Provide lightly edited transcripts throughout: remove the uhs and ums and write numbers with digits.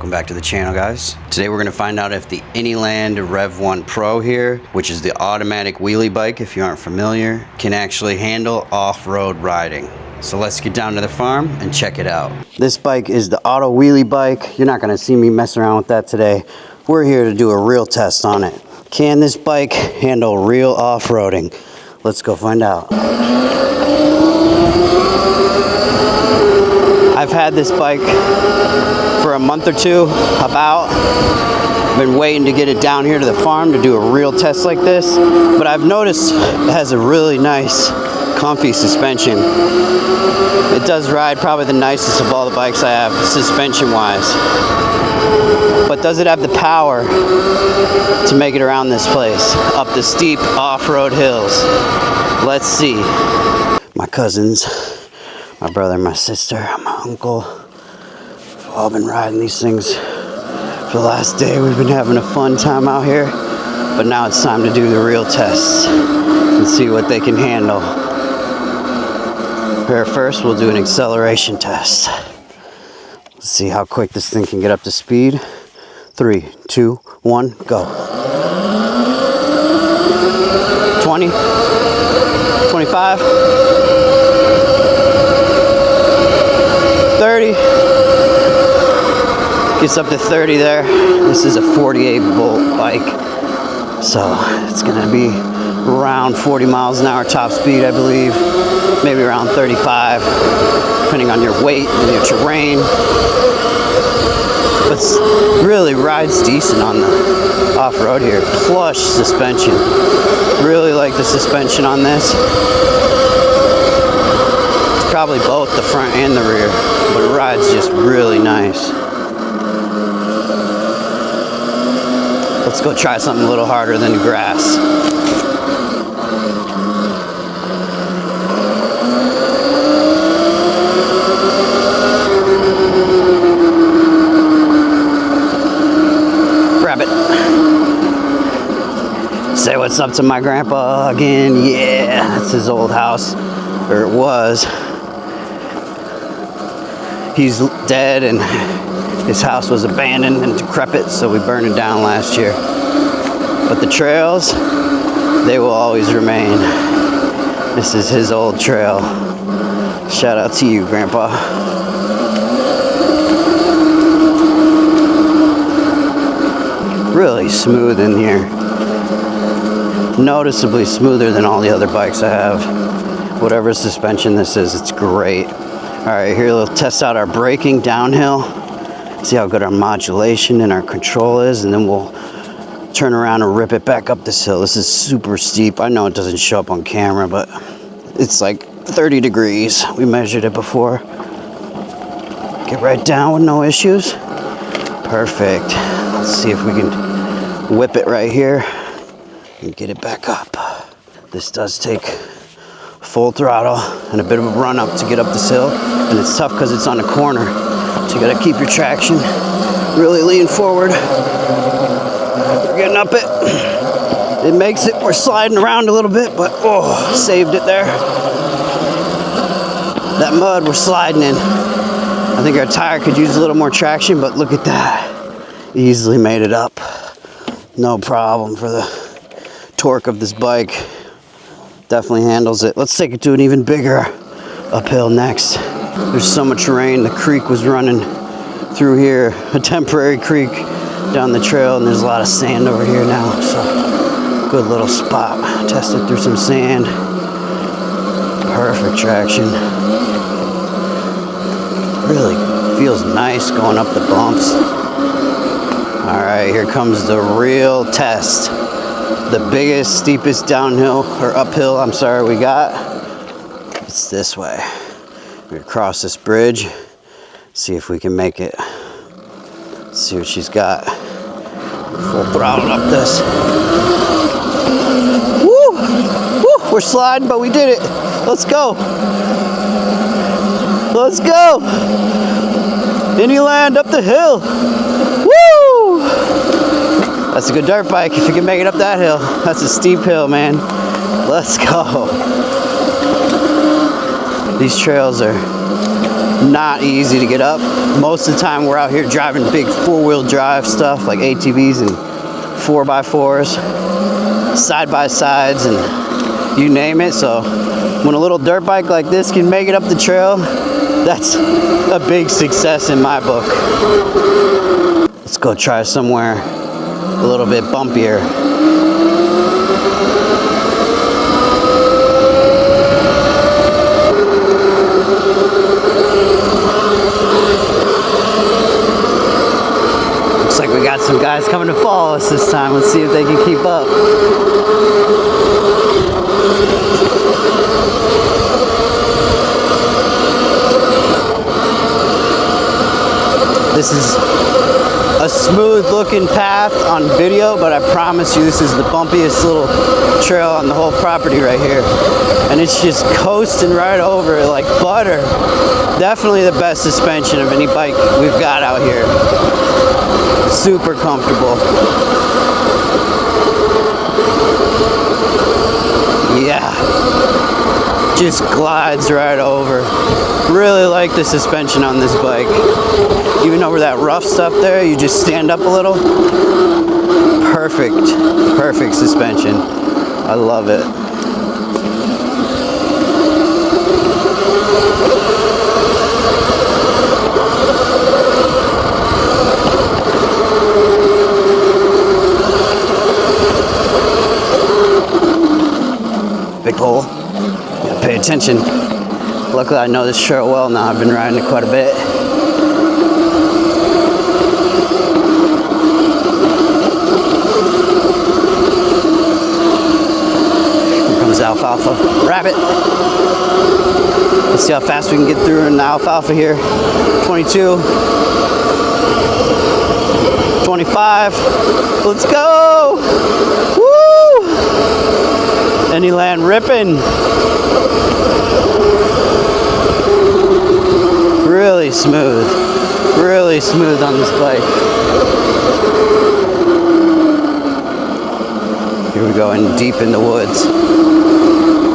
Welcome back to the channel, guys. Today we're going to find out if the Anyland Rev Pro here, which is the automatic wheelie bike if you aren't familiar, can actually handle off-road riding. So let's get down to the farm and check it out. This bike is the auto wheelie bike. You're not going to see me mess around with that today. We're here to do a real test on it. Can this bike handle real off-roading? Let's go find out. I've had this bike for a month or two, about. Been waiting to get it down here to the farm to do a real test like this, but I've noticed it has a really nice, comfy suspension. It does ride probably the nicest of all the bikes I have, suspension-wise. But does it have the power to make it around this place, up the steep off-road hills? Let's see. My cousins, my brother, my sister, my uncle, have all been riding these things for the last day. We've been having a fun time out here, but now it's time to do the real tests and see what they can handle. Here first, we'll do an acceleration test. Let's see how quick this thing can get up to speed. 3, 2, 1, go. 20, 25, 30. Gets up to 30 there. This is a 48 volt bike, so it's gonna be around 40 miles an hour top speed, I believe. Maybe around 35, depending on your weight and your terrain. But really rides decent on the off-road here. Plush suspension. Really like the suspension on this. It's probably both the front and the rear, but it rides just really nice. Let's go try something a little harder than the grass. Say what's up to my grandpa again. Yeah, that's his old house, or it was. He's dead and his house was abandoned and decrepit, so we burned it down last year. But the trails, they will always remain. This is his old trail. Shout out to you, Grandpa. Really smooth in here. Noticeably smoother than all the other bikes I have. Whatever suspension this is, it's great. All right, here we'll test out our braking downhill. See how good our modulation and our control is, and then we'll turn around and rip it back up this hill. This is super steep. I know it doesn't show up on camera, but it's like 30 degrees. We measured it before. Get right down with no issues. Perfect. Let's see if we can whip it right here and get it back up. This does take full throttle and a bit of a run up to get up this hill, and it's tough because it's on a corner, so you gotta keep your traction, really lean forward. We're getting up it. It makes it, we're sliding around a little bit, but oh, saved it there. That mud we're sliding in. I think our tire could use a little more traction, but look at that. Easily made it up. No problem for the torque of this bike. Definitely handles it. Let's take it to an even bigger uphill next. There's so much rain. The creek was running through here, a temporary creek down the trail, and there's a lot of sand over here now, so good little spot. Tested through some sand. Perfect traction. Really feels nice going up the bumps. All right, here comes the real test. The biggest, steepest downhill, or uphill, I'm sorry, we got. It's this way. We're gonna cross this bridge, see if we can make it. See what she's got. Full throttle up this. Woo! Woo! We're sliding, but we did it. Let's go. Let's go. Anyland up the hill. Woo! That's a good dirt bike if you can make it up that hill. That's a steep hill, man. Let's go. These trails are not easy to get up. Most of the time we're out here driving big 4-wheel drive stuff like ATVs and 4x4s, side-by-sides, and you name it. So when a little dirt bike like this can make it up the trail, that's a big success in my book. Let's go try somewhere a little bit bumpier. Looks like we got some guys coming to follow us this time. Let's see if they can keep up. This is a smooth looking path on video, but I promise you this is the bumpiest little trail on the whole property right here. And it's just coasting right over it like butter. Definitely the best suspension of any bike we've got out here. Super comfortable. Yeah. Just glides right over. Really like the suspension on this bike. Even over that rough stuff there, you just stand up a little. Perfect suspension. I love it. Big hole. Gotta pay attention. Luckily I know this trail well now. I've been riding it quite a bit. Here comes the alfalfa rabbit. Let's see how fast we can get through in the alfalfa here. 22. 25. Let's go! Woo! Anyland ripping. Really smooth on this bike. Here we go, in deep in the woods.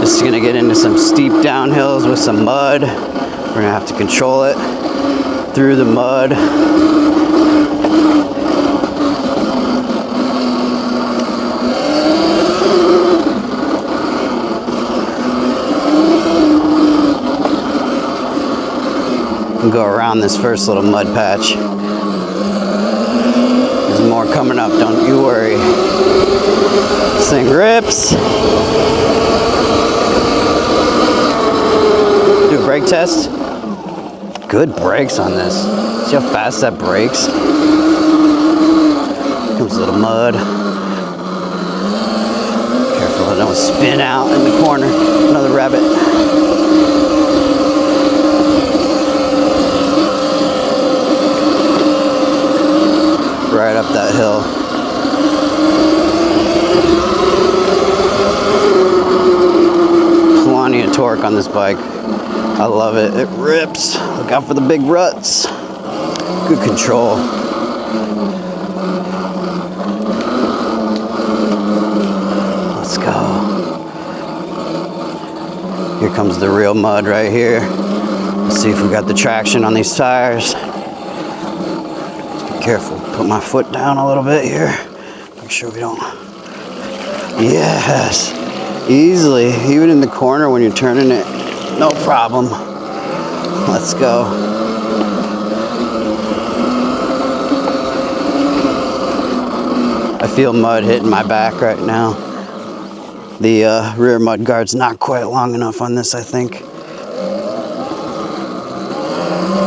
This is gonna get into some steep downhills with some mud. We're gonna have to control it through the mud. Go around this first little mud patch. There's more coming up, don't you worry. This thing rips. Do a brake test. Good brakes on this. See how fast that brakes? Here comes a little mud. Careful, I don't spin out in the corner. Another rabbit. Right up that hill. Plenty of torque on this bike. I love it. It rips. Look out for the big ruts. Good control. Let's go. Here comes the real mud right here. Let's see if we got the traction on these tires. Careful, put my foot down a little bit here. Make sure we don't. Yes, easily, even in the corner when you're turning it, no problem. Let's go. I feel mud hitting my back right now. The rear mud guard's not quite long enough on this, I think.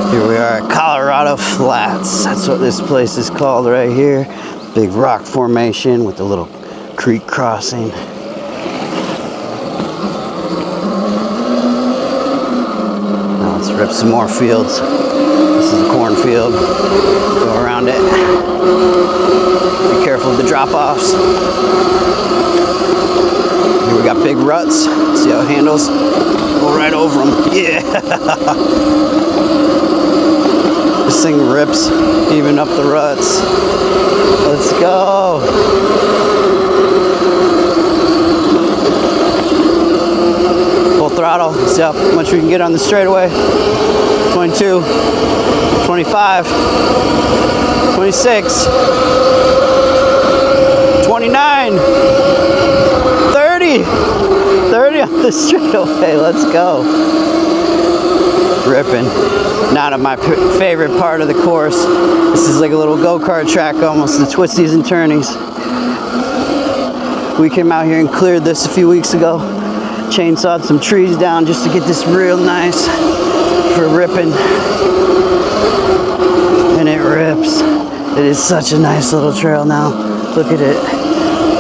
Here we are at Colorado Flats. That's what this place is called right here. Big rock formation with a little creek crossing. Now let's rip some more fields. This is a cornfield. Go around it. Be careful of the drop-offs. Here we got big ruts. See how it handles? Go right over them. Yeah! This thing rips even up the ruts. Let's go. Full throttle. See how much we can get on the straightaway. 22, 25, 26, 29, 30, 30 on the straightaway. Let's go. Ripping. Not my favorite part of the course. This is like a little go-kart track, almost, the twisties and turnies. We came out here and cleared this a few weeks ago. Chainsawed some trees down just to get this real nice for ripping. And it rips. It is such a nice little trail now. Look at it.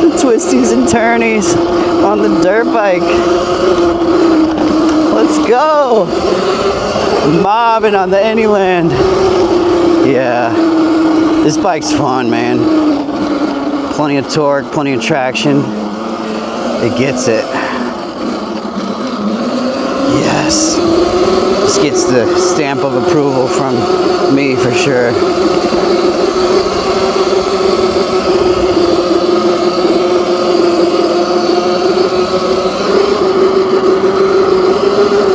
The twisties and turnies on the dirt bike. Let's go. Mobbing on the Anyland. Yeah. This bike's fun, man. Plenty of torque, plenty of traction. It gets it. Yes. Just gets the stamp of approval from me for sure.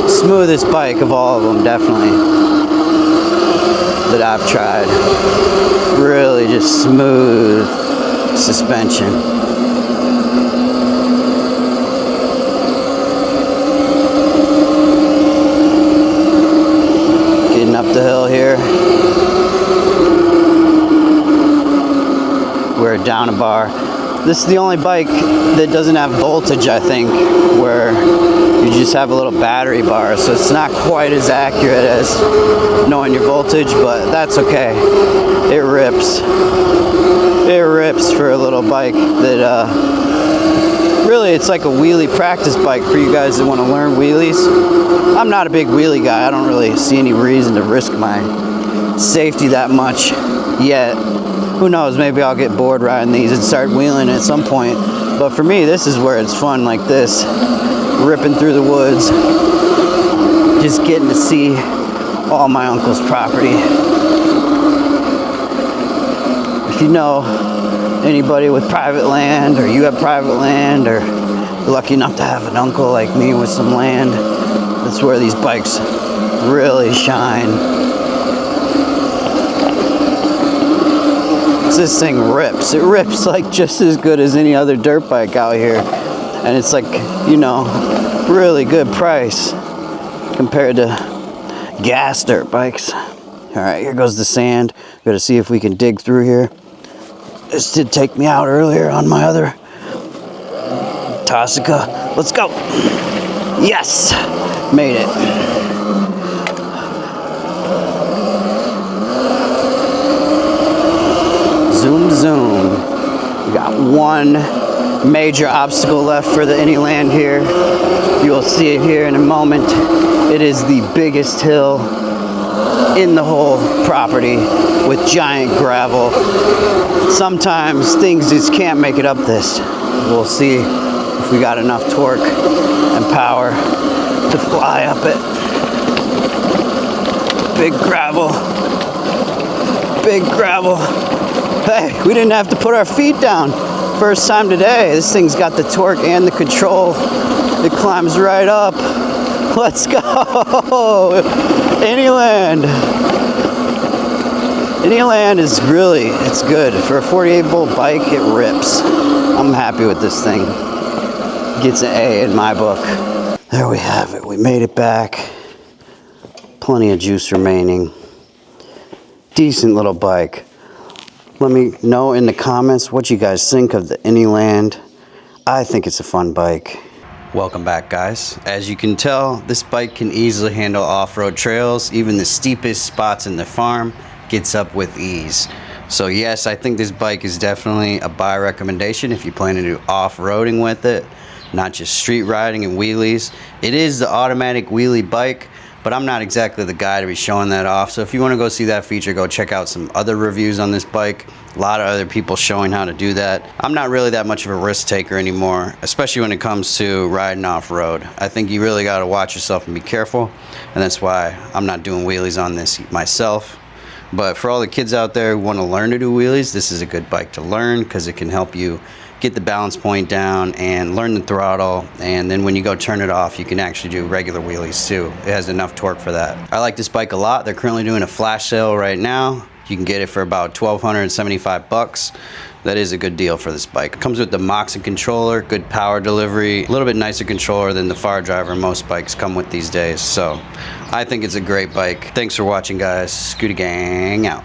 Smoothest bike of all of them, definitely, that I've tried. Really just smooth suspension. Getting up the hill here. We're down a bar. This is the only bike that doesn't have voltage, I think, where you just have a little battery bar, so it's not quite as accurate as knowing your voltage, but that's okay. It rips. It rips for a little bike that, really, it's like a wheelie practice bike for you guys that want to learn wheelies. I'm not a big wheelie guy. I don't really see any reason to risk my safety that much yet. Who knows, maybe I'll get bored riding these and start wheeling at some point. But for me, this is where it's fun, like this. Ripping through the woods. Just getting to see all my uncle's property. If you know anybody with private land, or you have private land, or you're lucky enough to have an uncle like me with some land, that's where these bikes really shine. This thing rips. It rips like just as good as any other dirt bike out here. And it's like, you know, really good price compared to gas dirt bikes. All right, here goes the sand. Gotta see if we can dig through here. This did take me out earlier on my other Tossica. Let's go. Yes, made it. Zoom, zoom. We got one major obstacle left for the Anyland here. You'll see it here in a moment. It is the biggest hill in the whole property with giant gravel. Sometimes things just can't make it up this. We'll see if we got enough torque and power to fly up it. Big gravel. Big gravel. Hey, we didn't have to put our feet down. First time today. This thing's got the torque and the control. It climbs right up. Let's go. Anyland. Anyland is really, it's good. For a 48 volt bike, it rips. I'm happy with this thing. Gets an A in my book. There we have it. We made it back. Plenty of juice remaining. Decent little bike. Let me know in the comments what you guys think of the Anyland. I think it's a fun bike. Welcome back, guys. As you can tell, this bike can easily handle off-road trails. Even the steepest spots in the farm gets up with ease. So yes, I think this bike is definitely a buy recommendation if you plan to do off-roading with it, not just street riding and wheelies. It is the automatic wheelie bike, but I'm not exactly the guy to be showing that off. So if you want to go see that feature, go check out some other reviews on this bike. A lot of other people showing how to do that. I'm not really that much of a risk taker anymore, especially when it comes to riding off-road. I think you really got to watch yourself and be careful, and that's why I'm not doing wheelies on this myself. But for all the kids out there who want to learn to do wheelies, this is a good bike to learn because it can help you get the balance point down and learn the throttle, and then when you go turn it off, you can actually do regular wheelies too. It has enough torque for that. I like this bike a lot. They're currently doing a flash sale right now. You can get it for about $1,275. That is a good deal for this bike. It comes with the Moxin controller, good power delivery, a little bit nicer controller than the Far Driver most bikes come with these days. So I think it's a great bike. Thanks for watching, guys. Scooty Gang out.